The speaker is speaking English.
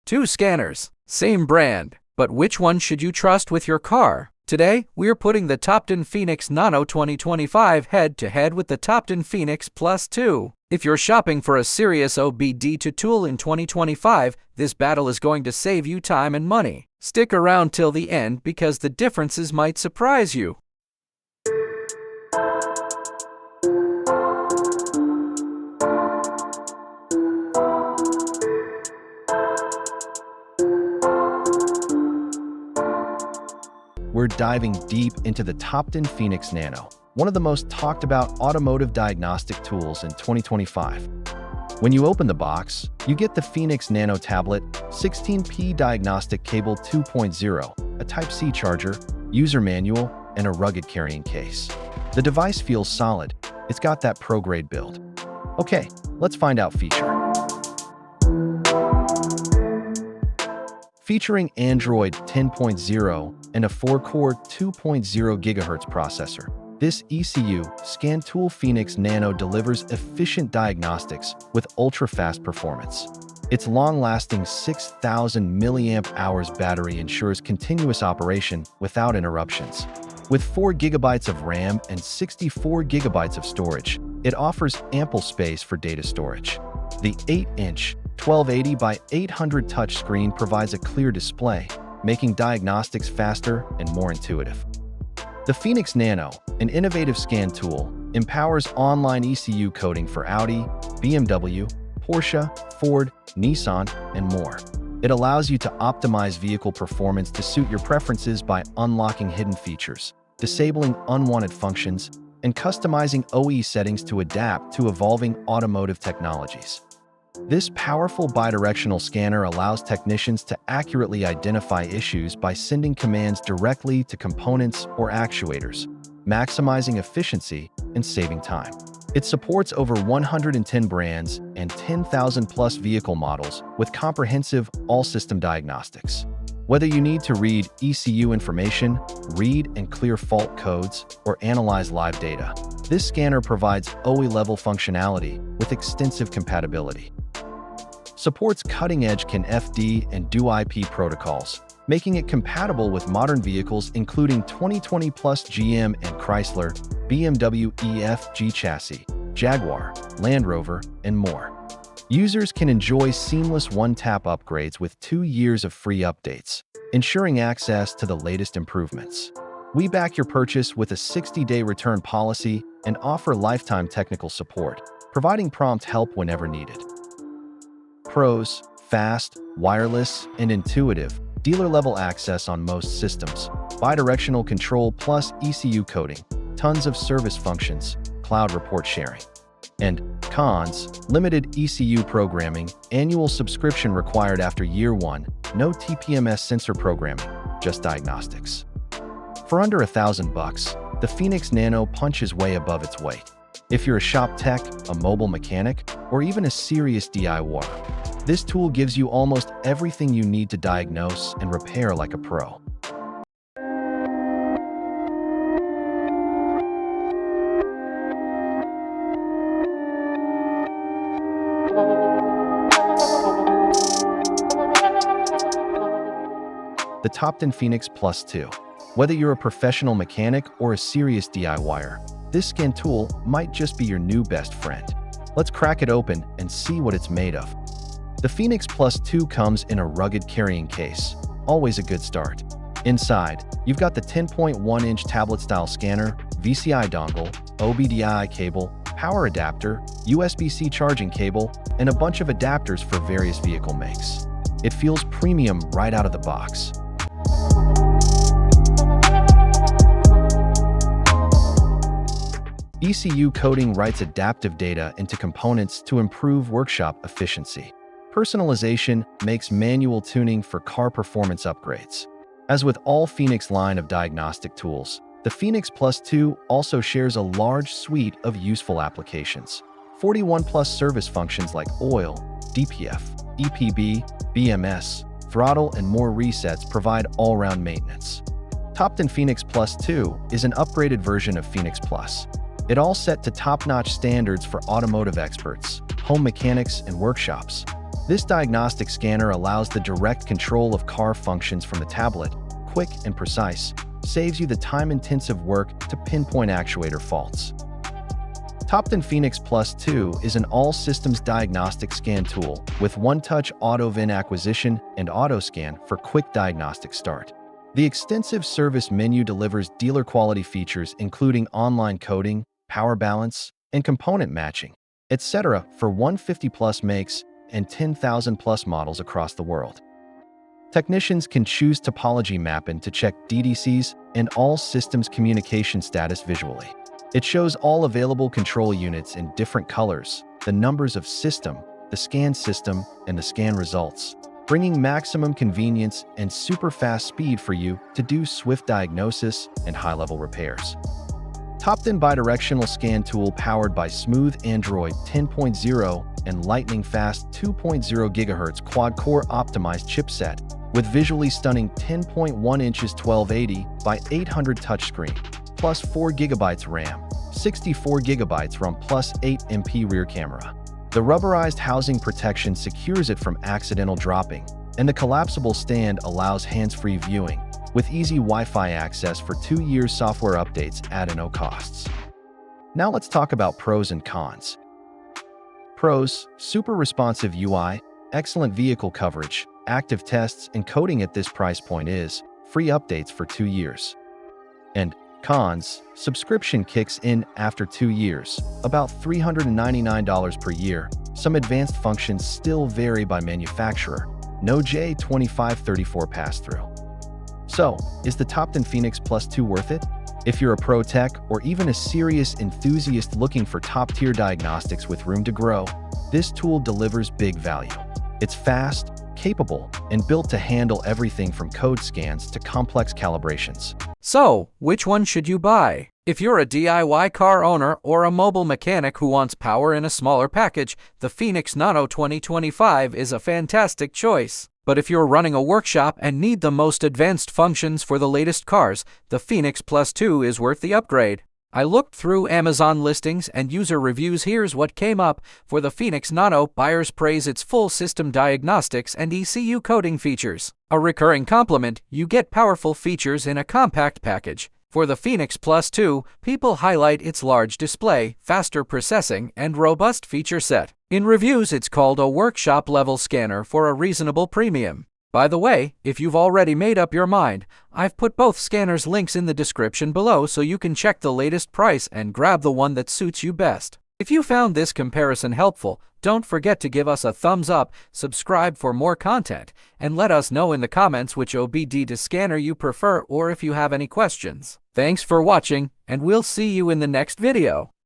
Two scanners, same brand, but which one should you trust with your car? Today, we're putting the Toppton Phoenix Nano 2025 head-to-head with the Toppton Phoenix Plus 2. If you're shopping for a serious OBD2 tool in 2025, this battle is going to save you time and money. Stick around till the end because the differences might surprise you. We're diving deep into the Toppton Phoenix Nano, one of the most talked about automotive diagnostic tools in 2025. When you open the box, you get the Phoenix Nano tablet, 16P diagnostic cable 2.0, a Type-C charger, user manual, and a rugged carrying case. The device feels solid. It's got that pro-grade build. Okay, let's find out feature. Featuring Android 10.0 and a 4-core 2.0 GHz processor, this ECU scan tool Phoenix Nano delivers efficient diagnostics with ultra-fast performance. Its long-lasting 6,000 mAh battery ensures continuous operation without interruptions. With 4 GB of RAM and 64 GB of storage, it offers ample space for data storage. The 8-inch 1280 by 800 touchscreen provides a clear display, making diagnostics faster and more intuitive. The Phoenix Nano, an innovative scan tool, empowers online ECU coding for Audi, BMW, Porsche, Ford, Nissan, and more. It allows you to optimize vehicle performance to suit your preferences by unlocking hidden features, disabling unwanted functions, and customizing OE settings to adapt to evolving automotive technologies. This powerful bidirectional scanner allows technicians to accurately identify issues by sending commands directly to components or actuators, maximizing efficiency and saving time. It supports over 110 brands and 10,000-plus vehicle models with comprehensive all-system diagnostics. Whether you need to read ECU information, read and clear fault codes, or analyze live data, this scanner provides OE-level functionality with extensive compatibility. Supports cutting-edge CAN-FD and DUI-IP protocols, making it compatible with modern vehicles including 2020 Plus GM and Chrysler, BMW EFG chassis, Jaguar, Land Rover, and more. Users can enjoy seamless one-tap upgrades with 2 years of free updates, ensuring access to the latest improvements. We back your purchase with a 60-day return policy and offer lifetime technical support, providing prompt help whenever needed. Pros: fast, wireless, and intuitive, dealer-level access on most systems, bidirectional control plus ECU coding, tons of service functions, cloud report sharing. And cons: limited ECU programming, annual subscription required after year 1, no TPMS sensor programming, just diagnostics. For under $1,000, the Phoenix Nano punches way above its weight. If you're a shop tech, a mobile mechanic, or even a serious DIYer, this tool gives you almost everything you need to diagnose and repair like a pro. The Toppton Phoenix Plus 2. Whether you're a professional mechanic or a serious DIYer, this scan tool might just be your new best friend. Let's crack it open and see what it's made of. The Phoenix Plus 2 comes in a rugged carrying case, always a good start. Inside, you've got the 10.1-inch tablet-style scanner, VCI dongle, OBD2 cable, power adapter, USB-C charging cable, and a bunch of adapters for various vehicle makes. It feels premium right out of the box. ECU coding writes adaptive data into components to improve workshop efficiency. Personalization makes manual tuning for car performance upgrades. As with all Phoenix line of diagnostic tools, the Phoenix Plus 2 also shares a large suite of useful applications. 41-plus service functions like oil, DPF, EPB, BMS, throttle, and more resets provide all-round maintenance. Toppton Phoenix Plus 2 is an upgraded version of Phoenix Plus. It all set to top-notch standards for automotive experts, home mechanics, and workshops. This diagnostic scanner allows the direct control of car functions from the tablet, quick and precise, saves you the time-intensive work to pinpoint actuator faults. Toppton Phoenix Plus 2 is an all-systems diagnostic scan tool with one-touch auto-VIN acquisition and auto-scan for quick diagnostic start. The extensive service menu delivers dealer-quality features including online coding, power balance, and component matching, etc. for 150-plus makes and 10,000-plus models across the world. Technicians can choose topology mapping to check DDCs and all systems communication status visually. It shows all available control units in different colors, the numbers of system, the scan system, and the scan results, bringing maximum convenience and super fast speed for you to do swift diagnosis and high-level repairs. Toppton bi-directional scan tool powered by smooth Android 10.0 and lightning-fast 2.0 GHz quad-core optimized chipset with visually stunning 10.1 inches 1280 by 800 touchscreen, plus 4 GB RAM, 64 GB ROM plus 8 MP rear camera. The rubberized housing protection secures it from accidental dropping, and the collapsible stand allows hands-free viewing, with easy Wi-Fi access for 2 years software updates at no costs. Now let's talk about pros and cons. Pros: super responsive UI, excellent vehicle coverage, active tests and coding at this price point is free updates for 2 years. And cons: subscription kicks in after 2 years, about $399 per year. Some advanced functions still vary by manufacturer. No J2534 pass-through. So, is the Toppton Phoenix Plus 2 worth it? If you're a pro tech or even a serious enthusiast looking for top-tier diagnostics with room to grow, this tool delivers big value. It's fast, capable, and built to handle everything from code scans to complex calibrations. So, which one should you buy? If you're a DIY car owner or a mobile mechanic who wants power in a smaller package, the Phoenix Nano 2025 is a fantastic choice. But if you're running a workshop and need the most advanced functions for the latest cars, the Phoenix Plus 2 is worth the upgrade. I looked through Amazon listings and user reviews. Here's what came up. For the Phoenix Nano, buyers praise its full system diagnostics and ECU coding features. A recurring compliment, you get powerful features in a compact package. For the Phoenix Plus 2, people highlight its large display, faster processing, and robust feature set. In reviews, it's called a workshop-level scanner for a reasonable premium. By the way, if you've already made up your mind, I've put both scanners' links in the description below so you can check the latest price and grab the one that suits you best. If you found this comparison helpful, don't forget to give us a thumbs up, subscribe for more content, and let us know in the comments which OBD2 scanner you prefer or if you have any questions. Thanks for watching, and we'll see you in the next video.